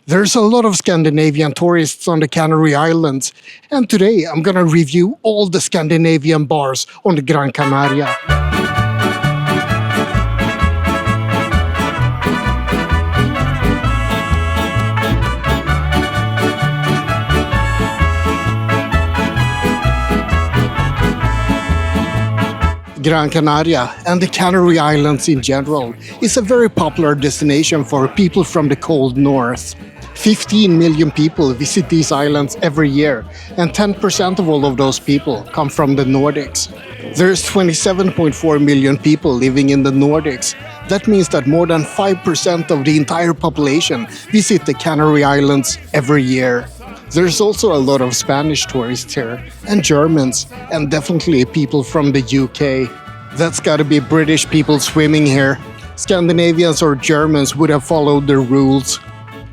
There's a lot of Scandinavian tourists on the Canary Islands, and today I'm gonna review all the Scandinavian bars on the Gran Canaria. Gran Canaria and the Canary Islands in general is a very popular destination for people from the cold north. 15 million people visit these islands every year, and 10% of all of those people come from the Nordics. There's 27.4 million people living in the Nordics. That means that more than 5% of the entire population visit the Canary Islands every year. There's also a lot of Spanish tourists here, and Germans, and definitely people from the UK. That's gotta be British people swimming here. Scandinavians or Germans would have followed the rules.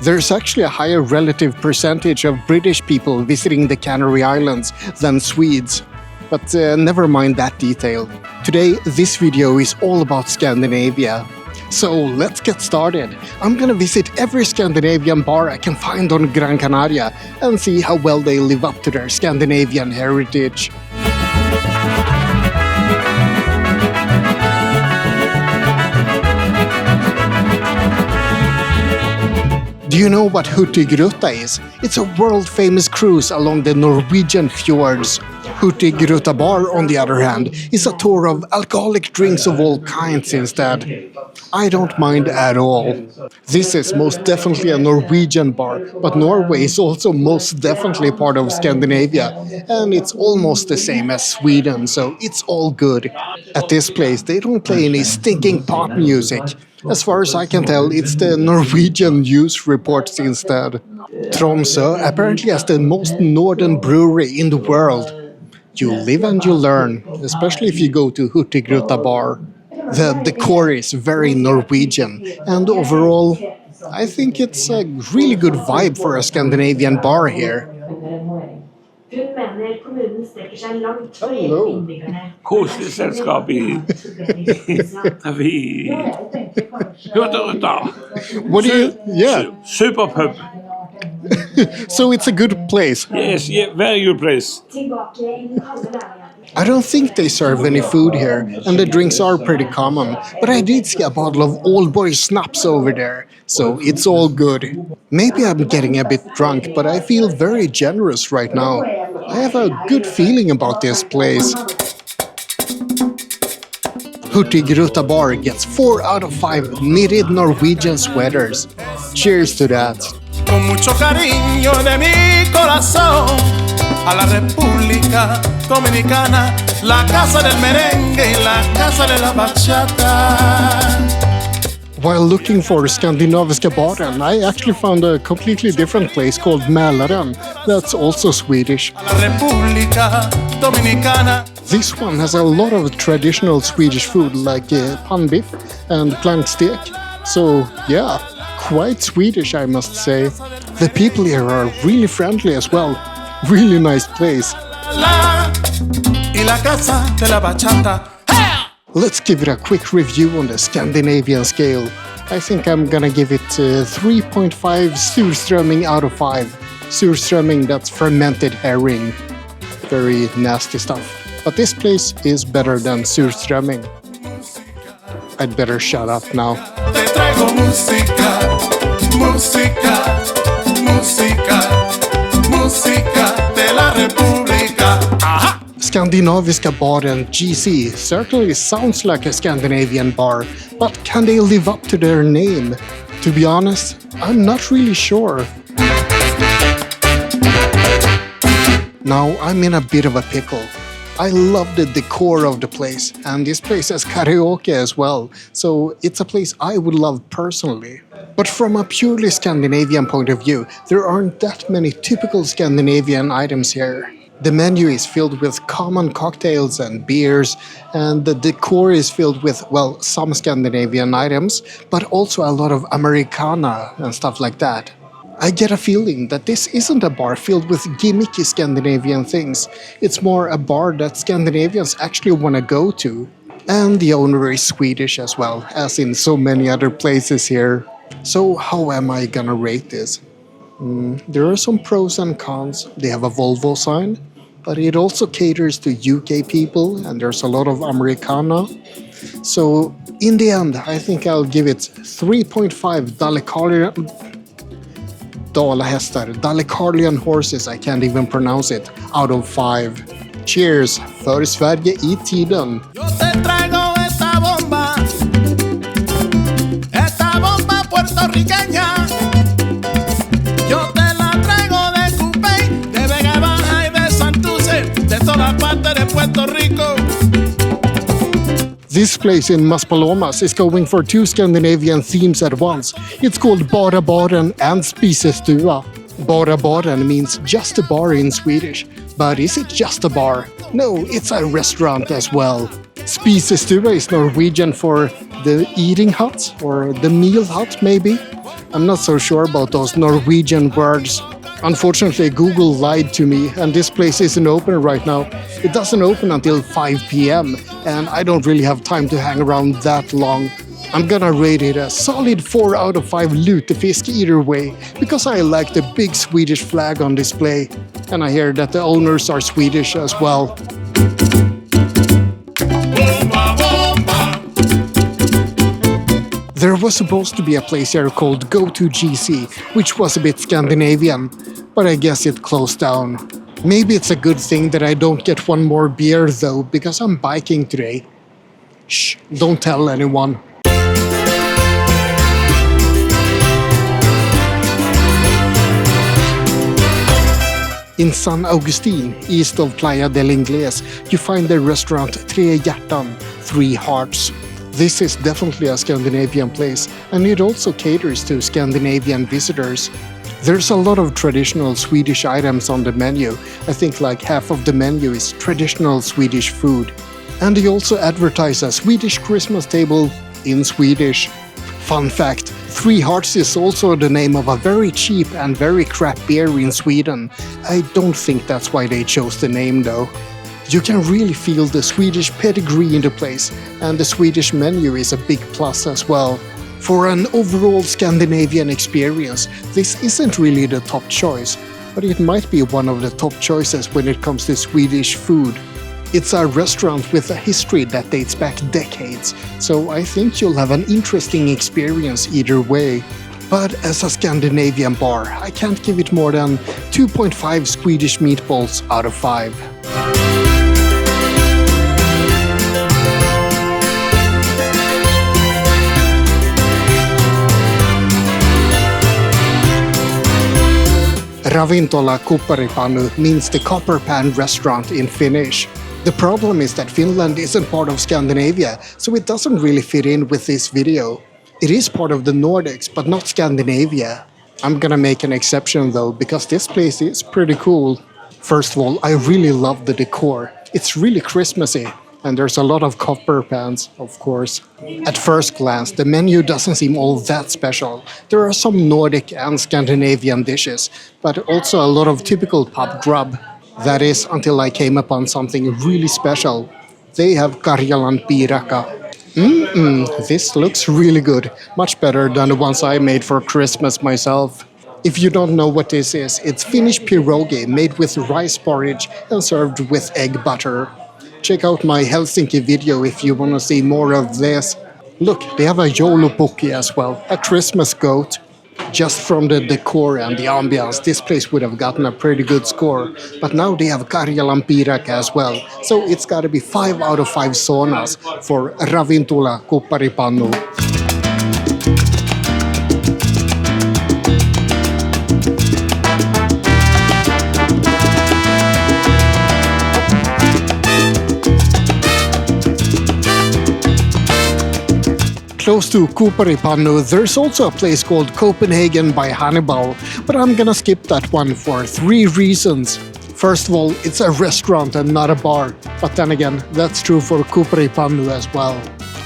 There's actually a higher relative percentage of British people visiting the Canary Islands than Swedes. But never mind that detail. Today, this video is all about Scandinavia. So let's get started. I'm gonna visit every Scandinavian bar I can find on Gran Canaria and see how well they live up to their Scandinavian heritage. Do you know what Hurtigruta is? It's a world-famous cruise along the Norwegian fjords. Hurtigruta Bar, on the other hand, is a tour of alcoholic drinks of all kinds instead. I don't mind at all. This is most definitely a Norwegian bar, but Norway is also most definitely part of Scandinavia, and it's almost the same as Sweden, so it's all good. At this place, they don't play any stinking pop music. As far as I can tell, it's the Norwegian news reports instead. Tromsø apparently has the most northern brewery in the world. You live and you learn, especially if you go to Hurtigruta Bar. The decor is very Norwegian, and overall, I think it's a really good vibe for a Scandinavian bar here. Hello. Koselig selskap i Hurtigruta. What do you... Yeah. Super pub. So it's a good place. Yes, yeah, very good place. I don't think they serve any food here, and the drinks are pretty common, but I did see a bottle of Old Boy Snaps over there, so it's all good. Maybe I'm getting a bit drunk, but I feel very generous right now. I have a good feeling about this place. Hurtigruta Bar gets 4 out of 5 knitted Norwegian sweaters. Cheers to that. Con mucho cariño de mi corazón a la República Dominicana, la casa del merengue y la casa de la bachata. While looking for Skandinaviska Baren, I actually found a completely different place called Mälaren that's also Swedish. A la República Dominicana. This one has a lot of traditional Swedish food like pannbiff and plankstek. So yeah, quite Swedish, I must say. The people here are really friendly as well. Really nice place. Let's give it a quick review on the Scandinavian scale. I think I'm gonna give it 3.5 surströmming out of 5. Surströmming, that's fermented herring. Very nasty stuff. But this place is better than surströmming. I'd better shut up now. Skandinaviska Baren GC certainly sounds like a Scandinavian bar, but can they live up to their name? To be honest, I'm not really sure. Now I'm in a bit of a pickle. I love the decor of the place, and this place has karaoke as well, so it's a place I would love personally. But from a purely Scandinavian point of view, there aren't that many typical Scandinavian items here. The menu is filled with common cocktails and beers, and the decor is filled with, well, some Scandinavian items, but also a lot of Americana and stuff like that. I get a feeling that this isn't a bar filled with gimmicky Scandinavian things. It's more a bar that Scandinavians actually want to go to. And the owner is Swedish as well, as in so many other places here. So how am I gonna rate this? There are some pros and cons. They have a Volvo sign, but it also caters to UK people, and there's a lot of Americana. So in the end, I think I'll give it 3.5 Dalecarlian horses, I can't even pronounce it, out of 5. Cheers för Sverige i tiden! Yo te traigo esta bomba puertorriqueña. Yo te la traigo de Cupey, de Vega Baja y de Santurce, de todas partes de Puerto Rico. This place in Maspalomas is going for 2 Scandinavian themes at once. It's called Bara Baren and Spisestua. Bara Baren means just a bar in Swedish. But is it just a bar? No, it's a restaurant as well. Spisestua is Norwegian for the eating hut or the meal hut maybe. I'm not so sure about those Norwegian words. Unfortunately, Google lied to me and this place isn't open right now. It doesn't open until 5 p.m. and I don't really have time to hang around that long. I'm gonna rate it a solid 4 out of 5 lutefisk either way, because I like the big Swedish flag on display. And I hear that the owners are Swedish as well. There was supposed to be a place here called Goto GC, which was a bit Scandinavian, but I guess it closed down. Maybe it's a good thing that I don't get one more beer though, because I'm biking today. Shh, don't tell anyone. In San Agustin, east of Playa del Ingles, you find the restaurant hjärtan, 3 hearts. This is definitely a Scandinavian place, and it also caters to Scandinavian visitors. There's a lot of traditional Swedish items on the menu. I think like half of the menu is traditional Swedish food. And they also advertise a Swedish Christmas table in Swedish. Fun fact, 3 Hearts is also the name of a very cheap and very crap beer in Sweden. I don't think that's why they chose the name though. You can really feel the Swedish pedigree in the place, and the Swedish menu is a big plus as well. For an overall Scandinavian experience, this isn't really the top choice, but it might be one of the top choices when it comes to Swedish food. It's a restaurant with a history that dates back decades, so I think you'll have an interesting experience either way. But as a Scandinavian bar, I can't give it more than 2.5 Swedish meatballs out of 5. Ravintola Kuparipannu means the copper pan restaurant in Finnish. The problem is that Finland isn't part of Scandinavia, so it doesn't really fit in with this video. It is part of the Nordics, but not Scandinavia. I'm gonna make an exception though, because this place is pretty cool. First of all, I really love the decor. It's really Christmassy, and there's a lot of copper pans, of course. At first glance, the menu doesn't seem all that special. There are some Nordic and Scandinavian dishes, but also a lot of typical pub grub. That is, until I came upon something really special. They have Karjalan piirakka. This looks really good. Much better than the ones I made for Christmas myself. If you don't know what this is, it's Finnish pierogi made with rice porridge and served with egg butter. Check out my Helsinki video if you want to see more of this. Look, they have a joulupukki as well, a Christmas goat. Just from the decor and the ambiance, this place would have gotten a pretty good score. But now they have Karjalan piirakka as well, so it's gotta be 5 out of 5 saunas for Ravintola Kuparipannu. Close to Kuparipannu, there's also a place called Copenhagen by Hannibal, but I'm gonna skip that one for 3 reasons. First of all, it's a restaurant and not a bar, but then again, that's true for Kuparipannu as well.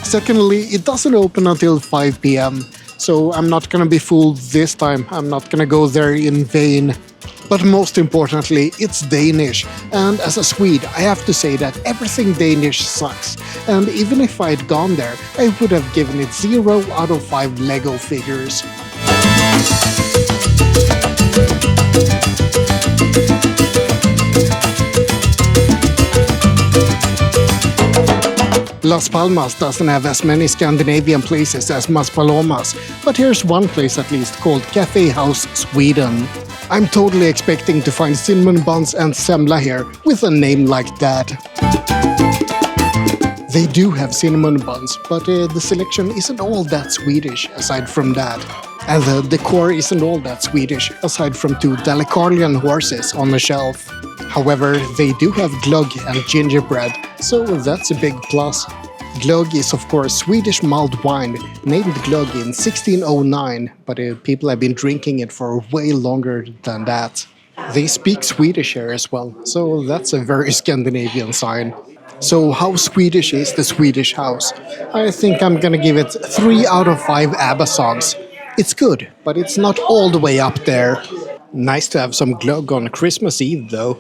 Secondly, it doesn't open until 5 p.m, so I'm not gonna be fooled this time. I'm not gonna go there in vain. But most importantly, it's Danish, and as a Swede, I have to say that everything Danish sucks. And even if I'd gone there, I would have given it 0 out of 5 Lego figures. Las Palmas doesn't have as many Scandinavian places as Maspalomas, but here's one place at least called Cafe House Sweden. I'm totally expecting to find cinnamon buns and semla here with a name like that. They do have cinnamon buns, but the selection isn't all that Swedish aside from that. And the decor isn't all that Swedish aside from two Dalecarlian horses on the shelf. However, they do have glögg and gingerbread, so that's a big plus. Glögg is of course Swedish mulled wine, named glögg in 1609, but people have been drinking it for way longer than that. They speak Swedish here as well, so that's a very Scandinavian sign. So how Swedish is the Swedish house? I think I'm gonna give it 3 out of 5 ABBA songs. It's good, but it's not all the way up there. Nice to have some glögg on Christmas Eve though.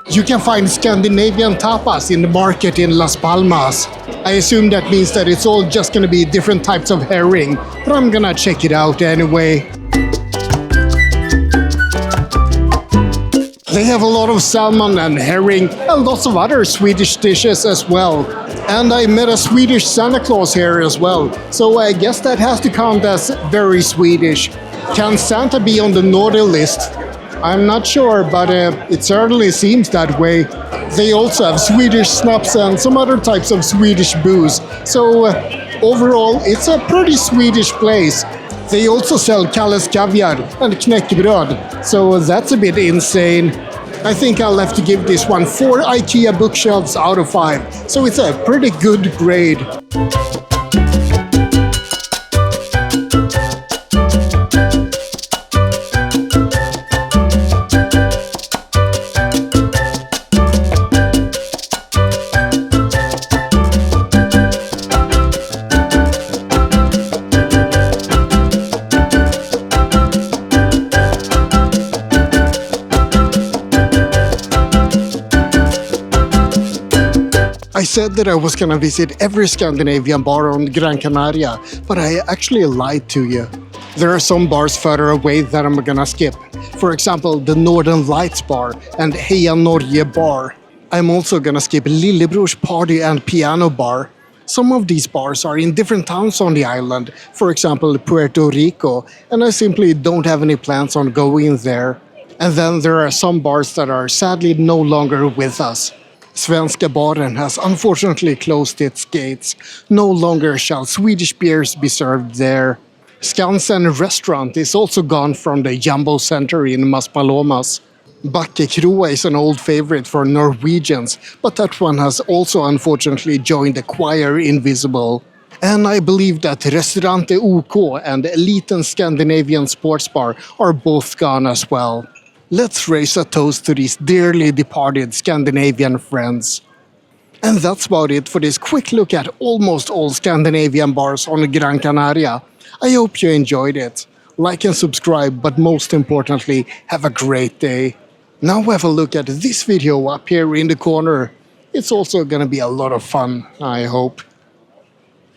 You can find Scandinavian Tapas in the market in Las Palmas. I assume that means that it's all just gonna be different types of herring, but I'm gonna check it out anyway. They have a lot of salmon and herring and lots of other Swedish dishes as well. And I met a Swedish Santa Claus here as well, so I guess that has to count as very Swedish. Can Santa be on the naughty list? I'm not sure, but it certainly seems that way. They also have Swedish snaps and some other types of Swedish booze, so overall it's a pretty Swedish place. They also sell Kalles Kaviar and knäckebröd, so that's a bit insane. I think I'll have to give this one 4 IKEA bookshelves out of 5, so it's a pretty good grade. I said that I was gonna visit every Scandinavian bar on Gran Canaria, but I actually lied to you. There are some bars further away that I'm gonna skip. For example, the Northern Lights bar and Heia Norge bar. I'm also gonna skip Lillebror's party and piano bar. Some of these bars are in different towns on the island, for example Puerto Rico, and I simply don't have any plans on going there. And then there are some bars that are sadly no longer with us. Svenska Baren has unfortunately closed its gates. No longer shall Swedish beers be served there. Skansen restaurant is also gone from the Jumbo Center in Maspalomas. Bakkekroa is an old favorite for Norwegians, but that one has also unfortunately joined the choir Invisible. And I believe that Restaurante OK and Eliten Scandinavian Sports Bar are both gone as well. Let's raise a toast to these dearly departed Scandinavian friends. And that's about it for this quick look at almost all Scandinavian bars on Gran Canaria. I hope you enjoyed it. Like and subscribe, but most importantly, have a great day. Now have a look at this video up here in the corner. It's also gonna be a lot of fun, I hope.